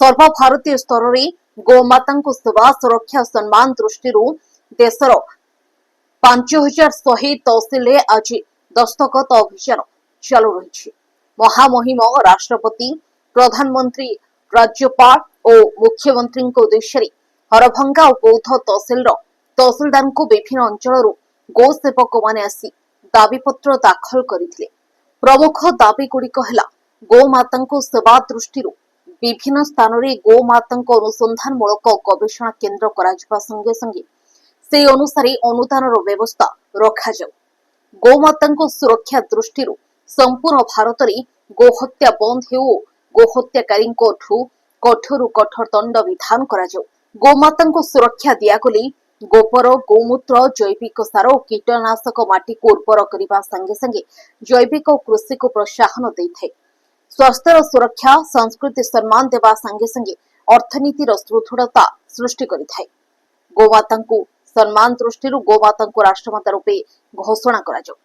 सर्वभारतीय स्तर में गोमाता सेवा सुरक्षा सम्मान दृष्टि देशर 5100 तहसिल आज दस्तखत अभियान चालू रही। महामहिम राष्ट्रपति प्रधानमंत्री राज्यपाल और मुख्यमंत्री उद्देश्य हरभंगा और बौद्ध तहसिलदार को विभिन्न अंचल गो सेवक मैंने आसी दाबीपत्र दाखल करते। प्रमुख दाबीगुड़िक है गोमाता सेवा दृष्टि विभिन्न स्थान में गोमाता अनुसंधानमूलक गवेषणा केन्द्र करा संगे संगे से अनुसार अनुदान व्यवस्था रखा जाऊ। गोमाता सुरक्षा दृष्टि संपूर्ण भारत में गोहत्या बंद हो गोहत्याकारी कठोर कठोर दंड विधान करा जाऊ। गोमाता सुरक्षा दिगले गोबर गोमूत्र जैविक सार और कीटनाशक माटी को उर्वर करने संगे संगे जैविक कृषि को प्रोत्साहन देता है। स्वास्थ्य सुरक्षा संस्कृति सम्मान देवा संगे संगे अर्थनीतिर सुदृढ़ता सृष्टि करिथाय। गोमाता सम्मान दृष्टि गोमाता राष्ट्रमाता रूपे घोषणा करा जाऊ।